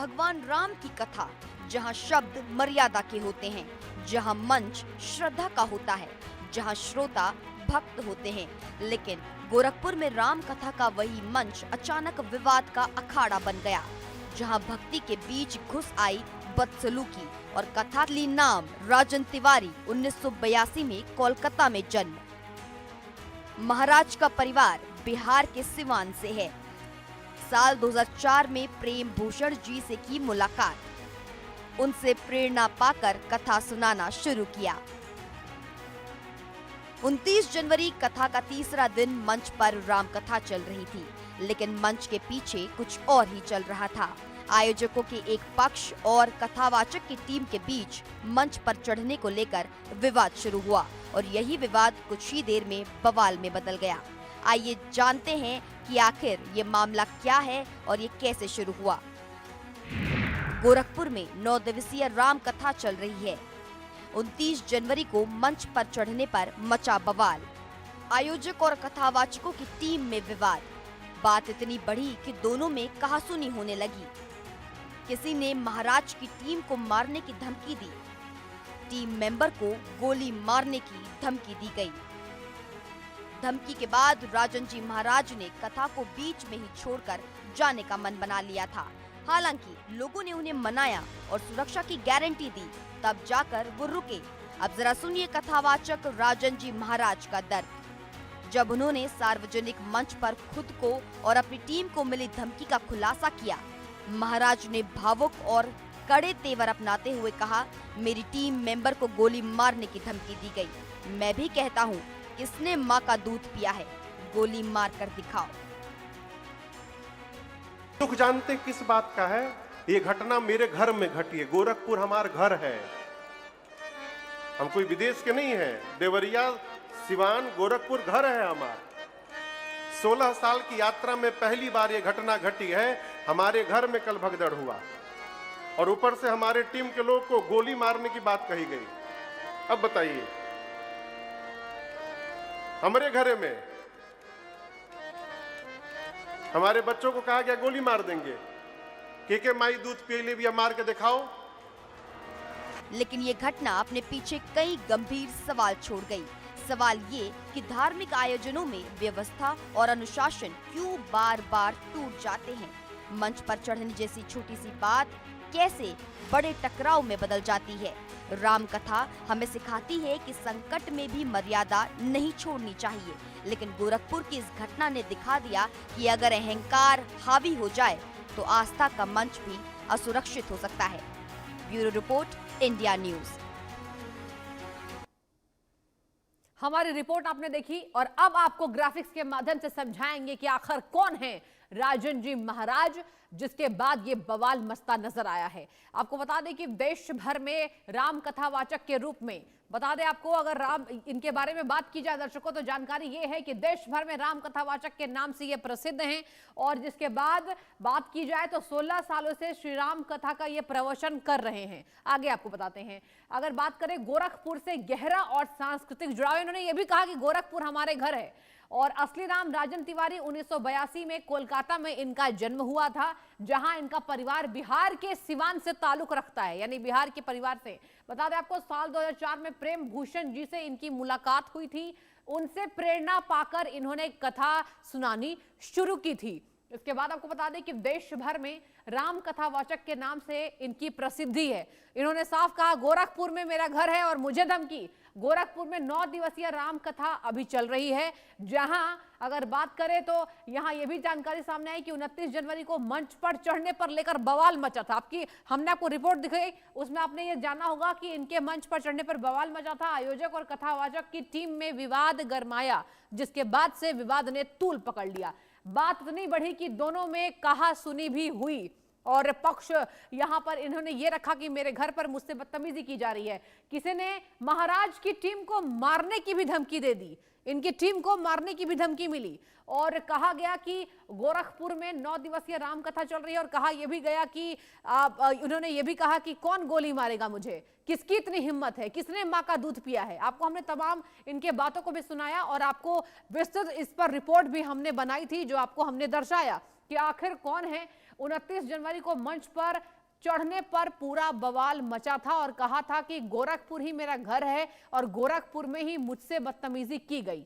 भगवान राम की कथा, जहां शब्द मर्यादा के होते हैं, जहां मंच श्रद्धा का होता है, जहां श्रोता भक्त होते हैं। लेकिन गोरखपुर में राम कथा का वही मंच अचानक विवाद का अखाड़ा बन गया, जहां भक्ति के बीच घुस आई बदसलूकी और कथा ली नाम राजन तिवारी। 1982 में कोलकाता में जन्म। महाराज का परिवार बिहार के सिवान से है। साल 2004 में प्रेम भूषण जी से की मुलाकात, उनसे प्रेरणा पाकर कथा सुनाना शुरू किया। 29 जनवरी कथा का तीसरा दिन मंच पर राम कथा चल रही थी, लेकिन मंच के पीछे कुछ और ही चल रहा था। आयोजकों के एक पक्ष और कथावाचक की टीम के बीच मंच पर चढ़ने को लेकर विवाद शुरू हुआ और यही विवाद कुछ ही देर में बवाल में बदल गया। आइए जानते हैं कि आखिर ये मामला क्या है और ये कैसे शुरू हुआ। गोरखपुर में 9 दिवसीय राम कथा चल रही है। 29 जनवरी को मंच पर चढ़ने पर मचा बवाल। आयोजक और कथावाचकों की टीम में विवाद। बात इतनी बढ़ी कि दोनों में कहासुनी होने लगी। किसी ने महाराज की टीम को मारने की धमकी दी। टीम मेंबर को गोली मारने की धमकी दी गई। धमकी के बाद राजन जी महाराज ने कथा को बीच में ही छोड़कर जाने का मन बना लिया था। हालांकि लोगों ने उन्हें मनाया और सुरक्षा की गारंटी दी, तब जाकर वो रुके। अब जरा सुनिए कथावाचक राजन जी महाराज का दर्द, जब उन्होंने सार्वजनिक मंच पर खुद को और अपनी टीम को मिली धमकी का खुलासा किया। महाराज ने भावुक और कड़े तेवर अपनाते हुए कहा, मेरी टीम मेंबर को गोली मारने की धमकी दी गई। मैं भी कहता हूँ, किसने माँ का दूध पिया है, गोली मार कर दिखाओ। दुख जानते किस बात का है? ये घटना मेरे घर में घटी है। गोरखपुर हमारा घर है, हम कोई विदेश के नहीं है। देवरिया, सिवान, गोरखपुर घर है हमारा। 16 साल की यात्रा में पहली बार ये घटना घटी है। हमारे घर में कल भगदड़ हुआ और ऊपर से हमारे टीम के लोग को गोली मारने की बात कही गई। अब बताइए, हमारे घरे में हमारे बच्चों को कहा गया गोली मार देंगे। के माई दूध पी ले, भी मार के दिखाओ। लेकिन ये घटना अपने पीछे कई गंभीर सवाल छोड़ गई। सवाल ये कि धार्मिक आयोजनों में व्यवस्था और अनुशासन क्यों बार बार टूट जाते हैं। मंच पर चढ़ने जैसी छोटी सी बात कैसे बड़े टकराव में बदल जाती है। राम कथा हमें सिखाती है कि संकट में भी मर्यादा नहीं छोड़नी चाहिए, लेकिन गोरखपुर की इस घटना ने दिखा दिया कि अगर अहंकार हावी हो जाए तो आस्था का मंच भी असुरक्षित हो सकता है। Bureau report, India news. हमारी रिपोर्ट आपने देखी और अब आपको ग्राफिक्स के माध्यम से समझाएंगे कि आखिर कौन है राजन जी महाराज, जिसके बाद ये बवाल मचता नजर आया है। आपको बता दें कि देश भर में राम कथावाचक के रूप में, बता दें आपको, अगर राम इनके बारे में बात की जाए दर्शकों, तो जानकारी ये है कि देश भर में राम कथावाचक के नाम से ये प्रसिद्ध हैं। और जिसके बाद बात की जाए तो 16 सालों से श्री राम कथा का ये प्रवचन कर रहे हैं। आगे आपको बताते हैं। अगर बात करें गोरखपुर से गहरा और सांस्कृतिक जुड़ाव, इन्होंने ये भी कहा कि गोरखपुर हमारे घर है। और असली नाम राजन तिवारी, 1982 में कोलकाता में इनका जन्म हुआ था, जहां इनका परिवार बिहार के सिवान से ताल्लुक रखता है, यानी बिहार के परिवार से। बता दें आपको, साल 2004 में प्रेम भूषण जी से इनकी मुलाकात हुई थी। उनसे प्रेरणा पाकर इन्होंने कथा सुनानी शुरू की थी। इसके बाद आपको बता दें कि देश भर में राम कथावाचक के नाम से इनकी प्रसिद्धि है। इन्होंने साफ कहा, गोरखपुर में मेरा घर है और मुझे धमकी। गोरखपुर में 9 दिवसीय राम कथा अभी चल रही है, जहां अगर बात करें तो यहां यह भी जानकारी सामने आई कि 29 जनवरी को मंच पर चढ़ने पर लेकर बवाल मचा था। हमने आपको रिपोर्ट दिखाई, उसमें आपने ये जाना होगा कि इनके मंच पर चढ़ने पर बवाल मचा था। आयोजक और कथावाचक की टीम में विवाद गरमाया, जिसके बाद से विवाद ने तूल पकड़ लिया। बात इतनी बढ़ी कि दोनों में कहा सुनी भी हुई और पक्ष यहां पर इन्होंने ये रखा कि मेरे घर पर मुझसे बदतमीजी की जा रही है। किसी ने महाराज की टीम को मारने की भी धमकी दे दी। इनकी टीम को मारने की भी धमकी मिली और कहा गया कि गोरखपुर में 9 दिवसीय राम कथा चल रही है। और कहा यह भी गया कि उन्होंने ये भी कहा कि कौन गोली मारेगा मुझे, किसकी इतनी हिम्मत है, किसने मां का दूध पिया है। आपको हमने तमाम इनके बातों को भी सुनाया और आपको विस्तृत इस पर रिपोर्ट भी हमने बनाई थी, जो आपको हमने दर्शाया कि आखिर कौन है 29 जनवरी को मंच पर चढ़ने पर पूरा बवाल मचा था और कहा था कि गोरखपुर ही मेरा घर है और गोरखपुर में ही मुझसे बदतमीजी की गई।